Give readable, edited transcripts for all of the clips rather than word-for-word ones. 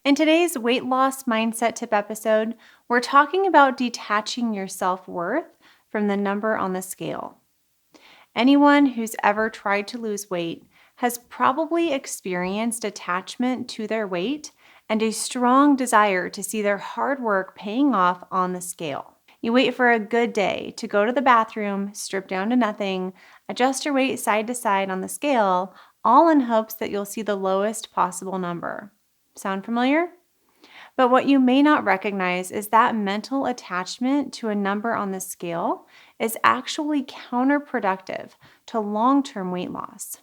In today's weight loss mindset tip episode, we're talking about detaching your self-worth from the number on the scale. Anyone who's ever tried to lose weight has probably experienced attachment to their weight and a strong desire to see their hard work paying off on the scale. You wait for a good day to go to the bathroom, strip down to nothing, adjust your weight side to side on the scale, all in hopes that you'll see the lowest possible number. Sound familiar? But what you may not recognize is that mental attachment to a number on the scale is actually counterproductive to long-term weight loss.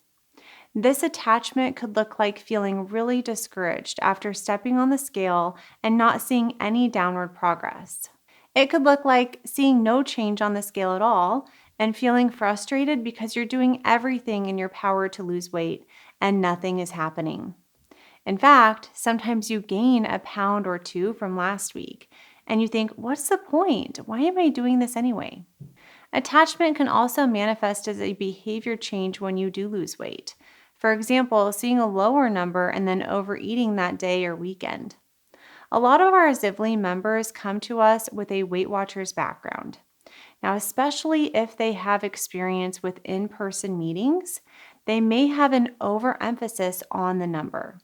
This attachment could look like feeling really discouraged after stepping on the scale and not seeing any downward progress. It could look like seeing no change on the scale at all and feeling frustrated because you're doing everything in your power to lose weight and nothing is happening. In fact, sometimes you gain a pound or two from last week, and you think, what's the point? Why am I doing this anyway? Attachment can also manifest as a behavior change when you do lose weight. For example, seeing a lower number and then overeating that day or weekend. A lot of our Zivli members come to us with a Weight Watchers background. Now, especially if they have experience with in-person meetings, they may have an overemphasis on the number.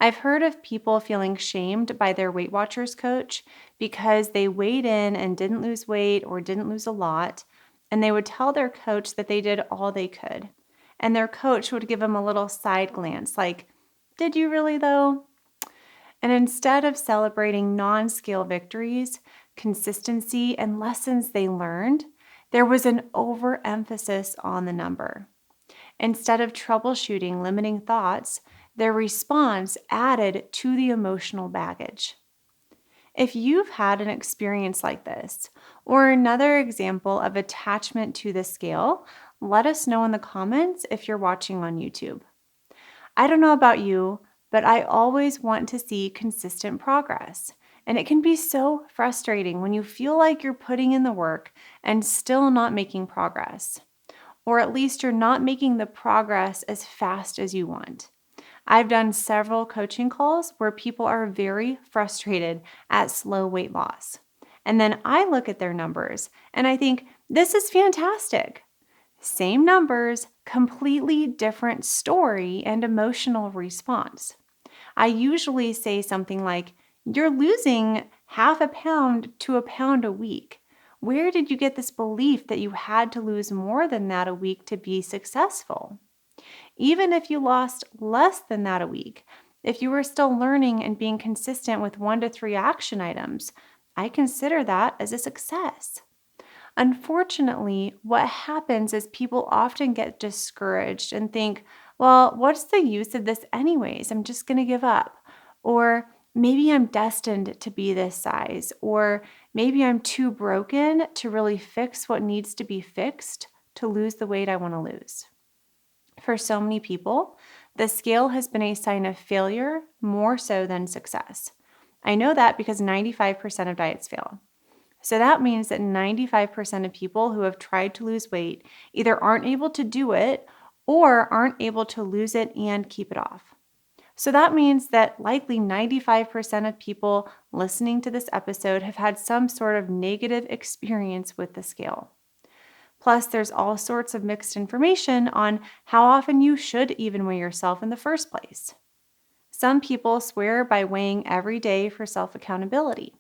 I've heard of people feeling shamed by their Weight Watchers coach because they weighed in and didn't lose weight or didn't lose a lot, and they would tell their coach that they did all they could. And their coach would give them a little side glance like, "Did you really though?" And instead of celebrating non-scale victories, consistency, and lessons they learned, there was an overemphasis on the number. Instead of troubleshooting limiting thoughts, their response added to the emotional baggage. If you've had an experience like this, or another example of attachment to the scale, let us know in the comments if you're watching on YouTube. I don't know about you, but I always want to see consistent progress. And it can be so frustrating when you feel like you're putting in the work and still not making progress. Or at least you're not making the progress as fast as you want. I've done several coaching calls where people are very frustrated at slow weight loss. And then I look at their numbers and I think, this is fantastic. Same numbers, completely different story and emotional response. I usually say something like, you're losing half a pound to a pound a week. Where did you get this belief that you had to lose more than that a week to be successful? Even if you lost less than that a week, if you were still learning and being consistent with 1 to 3 action items, I consider that as a success. Unfortunately, what happens is people often get discouraged and think, well, what's the use of this anyways? I'm just going to give up. Or maybe I'm destined to be this size. Or maybe I'm too broken to really fix what needs to be fixed to lose the weight I want to lose. For so many people, the scale has been a sign of failure more so than success. I know that because 95% of diets fail. So that means that 95% of people who have tried to lose weight either aren't able to do it or aren't able to lose it and keep it off. So that means that likely 95% of people listening to this episode have had some sort of negative experience with the scale. Plus, there's all sorts of mixed information on how often you should even weigh yourself in the first place. Some people swear by weighing every day for self-accountability.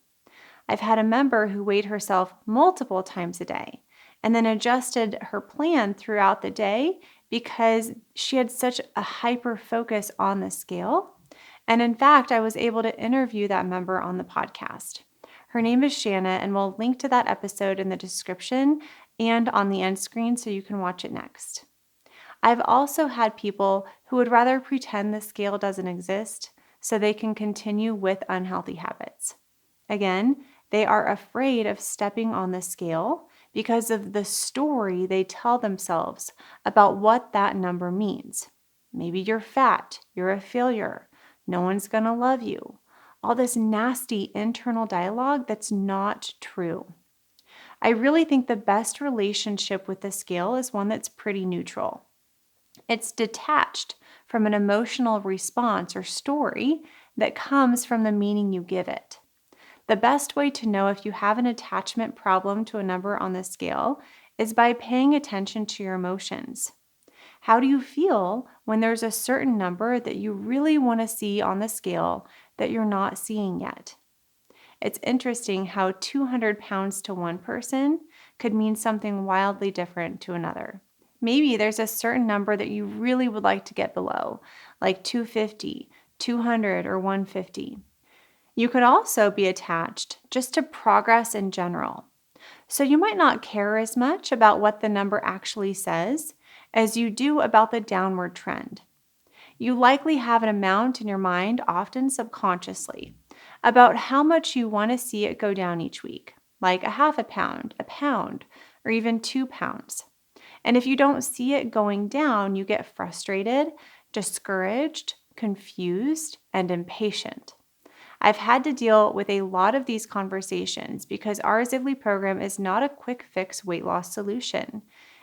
I've had a member who weighed herself multiple times a day and then adjusted her plan throughout the day because she had such a hyper focus on the scale. And in fact, I was able to interview that member on the podcast. Her name is Shanna, and we'll link to that episode in the description and on the end screen so you can watch it next. I've also had people who would rather pretend the scale doesn't exist so they can continue with unhealthy habits. Again, they are afraid of stepping on the scale because of the story they tell themselves about what that number means. Maybe you're fat, you're a failure, no one's gonna love you. All this nasty internal dialogue that's not true. I really think the best relationship with the scale is one that's pretty neutral. It's detached from an emotional response or story that comes from the meaning you give it. The best way to know if you have an attachment problem to a number on the scale is by paying attention to your emotions. How do you feel when there's a certain number that you really want to see on the scale that you're not seeing yet? It's interesting how 200 pounds to one person could mean something wildly different to another. Maybe there's a certain number that you really would like to get below, like 250, 200, or 150. You could also be attached just to progress in general. So you might not care as much about what the number actually says as you do about the downward trend. You likely have an amount in your mind, often subconsciously, about how much you want to see it go down each week, like a half a pound, or even 2 pounds. And if you don't see it going down, you get frustrated, discouraged, confused, and impatient. I've had to deal with a lot of these conversations because our Zivli program is not a quick fix weight loss solution.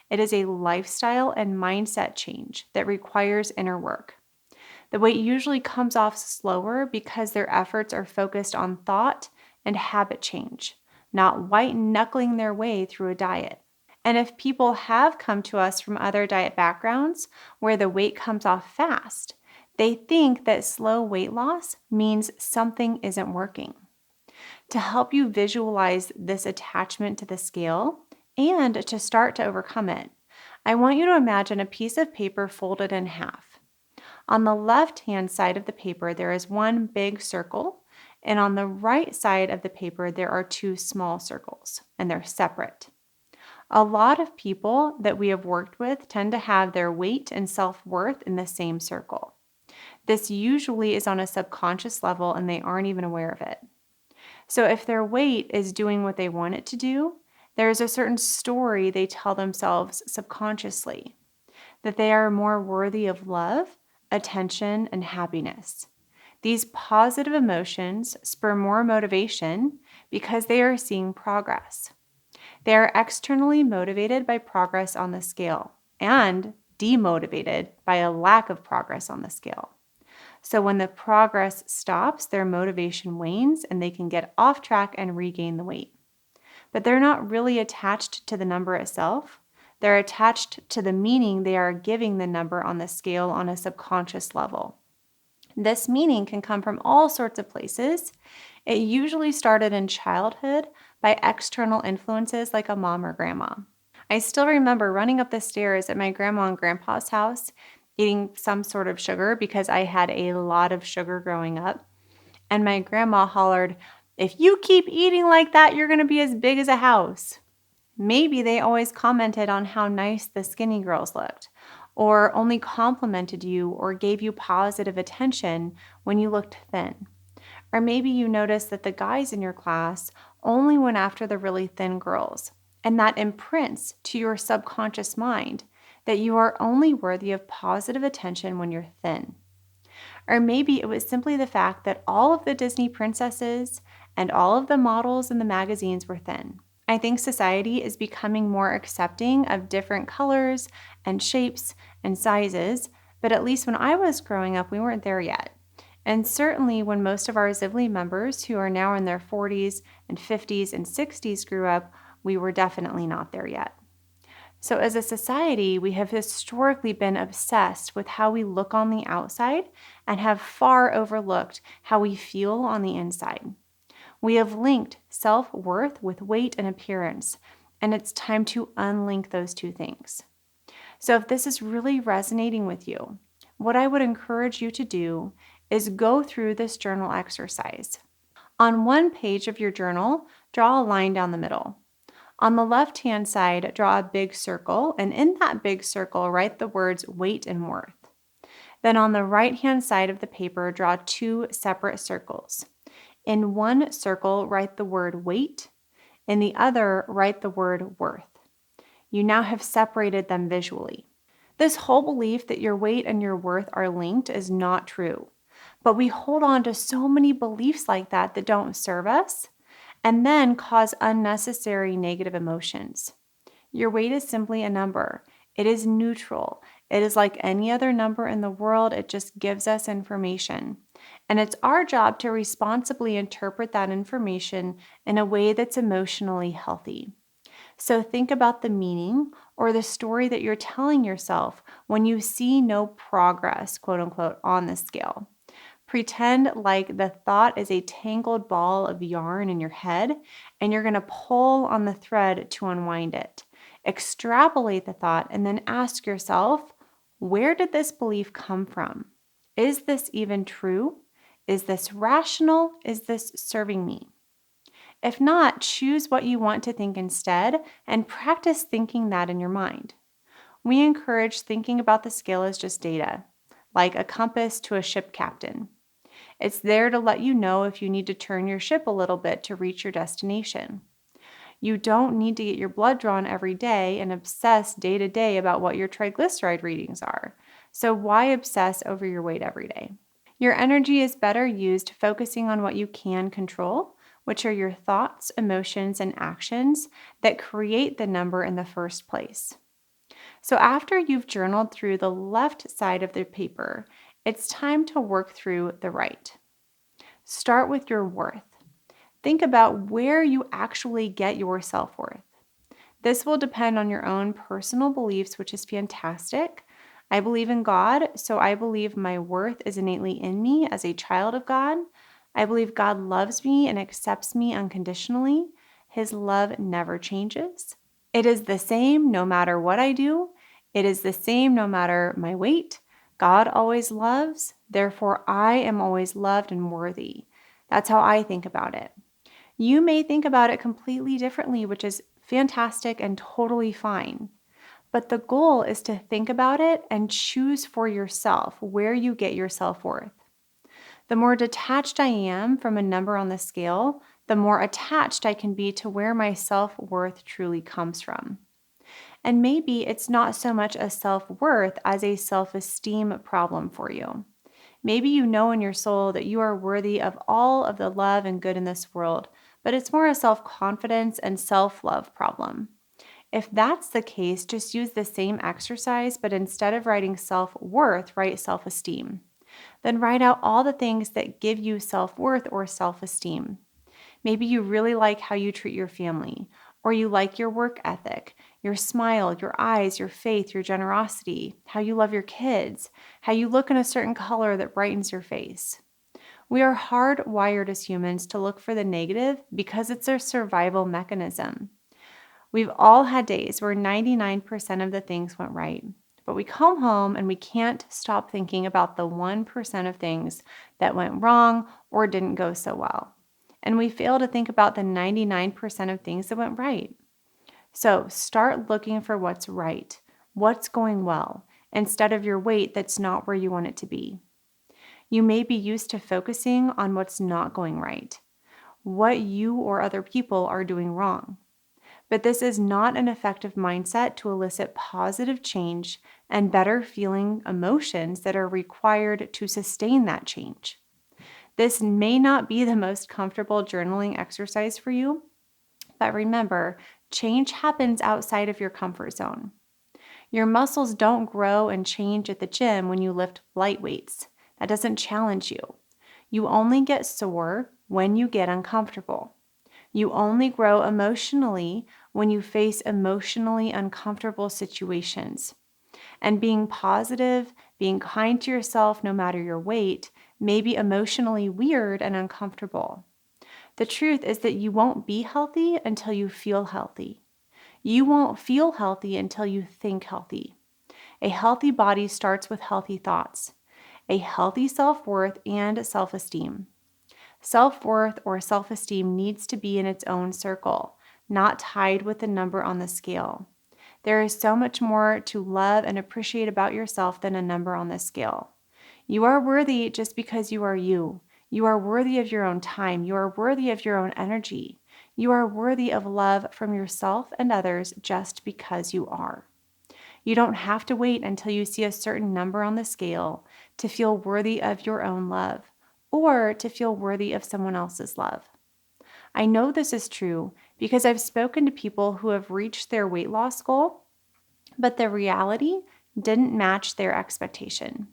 It is a lifestyle and mindset change that requires inner work. The weight usually comes off slower because their efforts are focused on thought and habit change, not white knuckling their way through a diet. And if people have come to us from other diet backgrounds where the weight comes off fast, they think that slow weight loss means something isn't working. To help you visualize this attachment to the scale and to start to overcome it, I want you to imagine a piece of paper folded in half. On the left-hand side of the paper, there is one big circle, and on the right side of the paper, there are two small circles, and they're separate. A lot of people that we have worked with tend to have their weight and self-worth in the same circle. This usually is on a subconscious level, and they aren't even aware of it. So if their weight is doing what they want it to do, there is a certain story they tell themselves subconsciously, that they are more worthy of love, attention, and happiness. These positive emotions spur more motivation because they are seeing progress. They are externally motivated by progress on the scale and demotivated by a lack of progress on the scale. So when the progress stops, their motivation wanes and they can get off track and regain the weight. But they're not really attached to the number itself. They're attached to the meaning they are giving the number on the scale on a subconscious level. This meaning can come from all sorts of places. It usually started in childhood by external influences like a mom or grandma. I still remember running up the stairs at my grandma and grandpa's house, eating some sort of sugar because I had a lot of sugar growing up. And my grandma hollered, "If you keep eating like that, you're going to be as big as a house." Maybe they always commented on how nice the skinny girls looked, or only complimented you or gave you positive attention when you looked thin. Or maybe you noticed that the guys in your class only went after the really thin girls, and that imprints to your subconscious mind that you are only worthy of positive attention when you're thin. Or maybe it was simply the fact that all of the Disney princesses and all of the models in the magazines were thin. I think society is becoming more accepting of different colors and shapes and sizes, but at least when I was growing up, we weren't there yet. And certainly when most of our Zivli members who are now in their 40s and 50s and 60s grew up, we were definitely not there yet. So as a society, we have historically been obsessed with how we look on the outside and have far overlooked how we feel on the inside. We have linked self-worth with weight and appearance, and it's time to unlink those two things. So if this is really resonating with you, what I would encourage you to do is go through this journal exercise. On one page of your journal, draw a line down the middle. On the left-hand side, draw a big circle, and in that big circle, write the words weight and worth. Then on the right-hand side of the paper, draw two separate circles. In one circle, write the word weight. In the other, write the word worth. You now have separated them visually. This whole belief that your weight and your worth are linked is not true. But we hold on to so many beliefs like that that don't serve us and then cause unnecessary negative emotions. Your weight is simply a number. It is neutral. It is like any other number in the world. It just gives us information. And it's our job to responsibly interpret that information in a way that's emotionally healthy. So think about the meaning or the story that you're telling yourself when you see no progress, quote unquote, on the scale. Pretend like the thought is a tangled ball of yarn in your head and you're going to pull on the thread to unwind it. Extrapolate the thought and then ask yourself, where did this belief come from? Is this even true? Is this rational? Is this serving me? If not, choose what you want to think instead and practice thinking that in your mind. We encourage thinking about the scale as just data, like a compass to a ship captain. It's there to let you know if you need to turn your ship a little bit to reach your destination. You don't need to get your blood drawn every day and obsess day to day about what your triglyceride readings are. So why obsess over your weight every day? Your energy is better used focusing on what you can control, which are your thoughts, emotions, and actions that create the number in the first place. So after you've journaled through the left side of the paper, it's time to work through the right. Start with your worth. Think about where you actually get your self-worth. This will depend on your own personal beliefs, which is fantastic. I believe in God, so I believe my worth is innately in me as a child of God. I believe God loves me and accepts me unconditionally. His love never changes. It is the same no matter what I do. It is the same no matter my weight. God always loves, therefore I am always loved and worthy. That's how I think about it. You may think about it completely differently, which is fantastic and totally fine. But the goal is to think about it and choose for yourself where you get your self-worth. The more detached I am from a number on the scale, the more attached I can be to where my self-worth truly comes from. And maybe it's not so much a self-worth as a self-esteem problem for you. Maybe you know in your soul that you are worthy of all of the love and good in this world, but it's more a self-confidence and self-love problem. If that's the case, just use the same exercise, but instead of writing self-worth, write self-esteem. Then write out all the things that give you self-worth or self-esteem. Maybe you really like how you treat your family, or you like your work ethic, your smile, your eyes, your faith, your generosity, how you love your kids, how you look in a certain color that brightens your face. We are hardwired as humans to look for the negative because it's our survival mechanism. We've all had days where 99% of the things went right, but we come home and we can't stop thinking about the 1% of things that went wrong or didn't go so well. And we fail to think about the 99% of things that went right. So start looking for what's right, what's going well, instead of your weight that's not where you want it to be. You may be used to focusing on what's not going right, what you or other people are doing wrong. But this is not an effective mindset to elicit positive change and better feeling emotions that are required to sustain that change. This may not be the most comfortable journaling exercise for you, but remember, change happens outside of your comfort zone. Your muscles don't grow and change at the gym when you lift light weights. That doesn't challenge you. You only get sore when you get uncomfortable. You only grow emotionally when you face emotionally uncomfortable situations. And being positive, being kind to yourself no matter your weight, may be emotionally weird and uncomfortable. The truth is that you won't be healthy until you feel healthy. You won't feel healthy until you think healthy. A healthy body starts with healthy thoughts, a healthy self-worth, and self-esteem. Self-worth or self-esteem needs to be in its own circle, not tied with the number on the scale. There is so much more to love and appreciate about yourself than a number on the scale. You are worthy just because you are you. You are worthy of your own time. You are worthy of your own energy. You are worthy of love from yourself and others just because you are. You don't have to wait until you see a certain number on the scale to feel worthy of your own love or to feel worthy of someone else's love. I know this is true because I've spoken to people who have reached their weight loss goal, but the reality didn't match their expectation.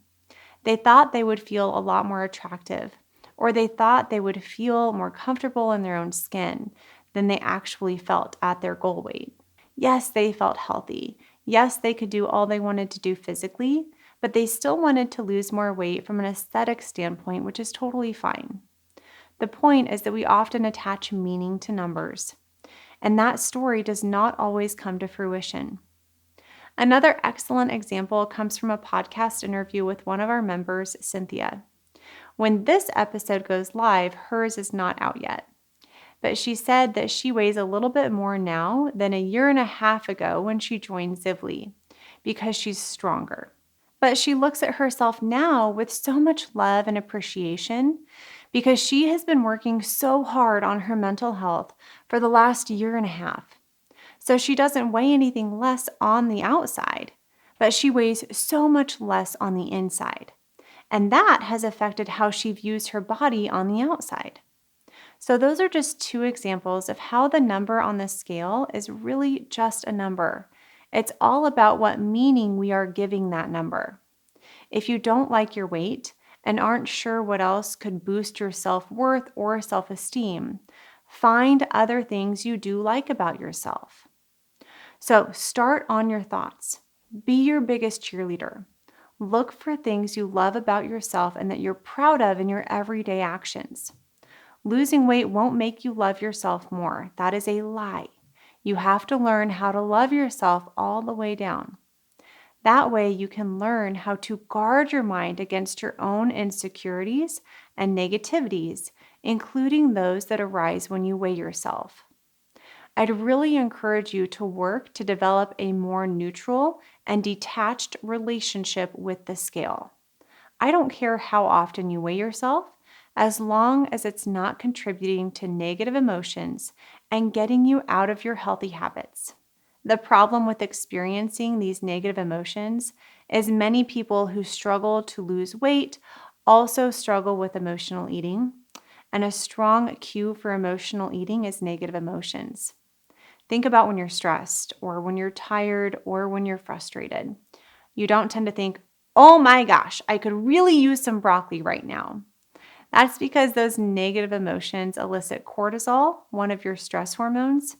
They thought they would feel a lot more attractive, or they thought they would feel more comfortable in their own skin than they actually felt at their goal weight. Yes, they felt healthy. Yes, they could do all they wanted to do physically, but they still wanted to lose more weight from an aesthetic standpoint, which is totally fine. The point is that we often attach meaning to numbers, and that story does not always come to fruition. Another excellent example comes from a podcast interview with one of our members, Cynthia. When this episode goes live, hers is not out yet. But she said that she weighs a little bit more now than a year and a half ago when she joined Zivli because she's stronger. But she looks at herself now with so much love and appreciation because she has been working so hard on her mental health for the last year and a half. So she doesn't weigh anything less on the outside, but she weighs so much less on the inside. And that has affected how she views her body on the outside. So those are just two examples of how the number on the scale is really just a number. It's all about what meaning we are giving that number. If you don't like your weight and aren't sure what else could boost your self-worth or self-esteem, find other things you do like about yourself. So start on your thoughts. Be your biggest cheerleader. Look for things you love about yourself and that you're proud of in your everyday actions. Losing weight won't make you love yourself more. That is a lie. You have to learn how to love yourself all the way down. That way you can learn how to guard your mind against your own insecurities and negativities, including those that arise when you weigh yourself. I'd really encourage you to work to develop a more neutral and detached relationship with the scale. I don't care how often you weigh yourself, as long as it's not contributing to negative emotions and getting you out of your healthy habits. The problem with experiencing these negative emotions is many people who struggle to lose weight also struggle with emotional eating, and a strong cue for emotional eating is negative emotions. Think about when you're stressed, or when you're tired, or when you're frustrated. You don't tend to think, oh my gosh, I could really use some broccoli right now. That's because those negative emotions elicit cortisol, one of your stress hormones,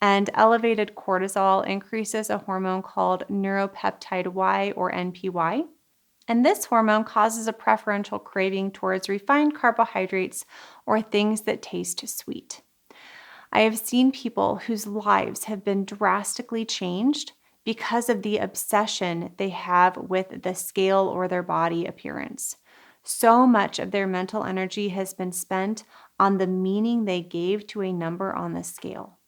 and elevated cortisol increases a hormone called neuropeptide Y or NPY. And this hormone causes a preferential craving towards refined carbohydrates or things that taste sweet. I have seen people whose lives have been drastically changed because of the obsession they have with the scale or their body appearance. So much of their mental energy has been spent on the meaning they gave to a number on the scale.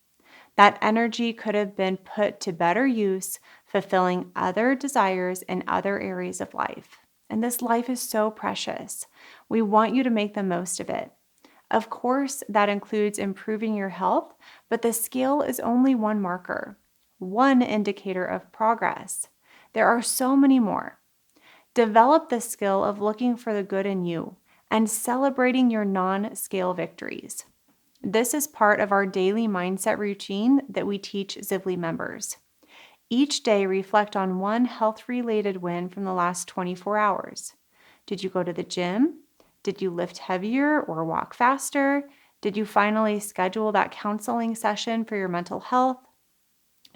That energy could have been put to better use, fulfilling other desires in other areas of life. And this life is so precious. We want you to make the most of it. Of course, that includes improving your health, but the scale is only one marker, one indicator of progress. There are so many more. Develop the skill of looking for the good in you and celebrating your non-scale victories. This is part of our daily mindset routine that we teach Zivli members. Each day, reflect on one health-related win from the last 24 hours. Did you go to the gym? Did you lift heavier or walk faster? Did you finally schedule that counseling session for your mental health?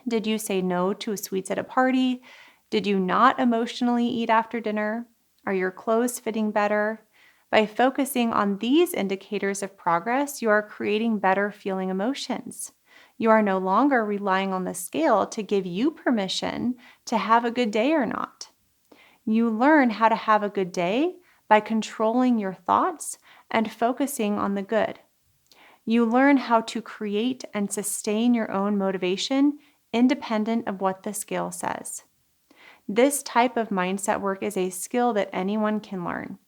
Did you say no to sweets at a party? Did you not emotionally eat after dinner? Are your clothes fitting better? By focusing on these indicators of progress, you are creating better feeling emotions. You are no longer relying on the scale to give you permission to have a good day or not. You learn how to have a good day by controlling your thoughts and focusing on the good. You learn how to create and sustain your own motivation independent of what the scale says. This type of mindset work is a skill that anyone can learn.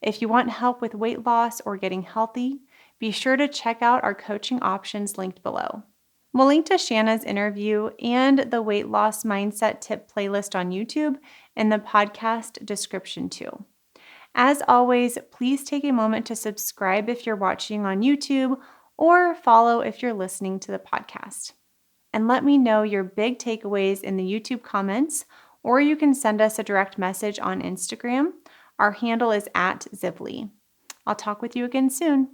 If you want help with weight loss or getting healthy, be sure to check out our coaching options linked below. We'll link to Shanna's interview and the weight loss mindset tip playlist on YouTube in the podcast description too. As always, please take a moment to subscribe if you're watching on YouTube or follow if you're listening to the podcast. And let me know your big takeaways in the YouTube comments, or you can send us a direct message on Instagram. Our handle is at Zivli. I'll talk with you again soon.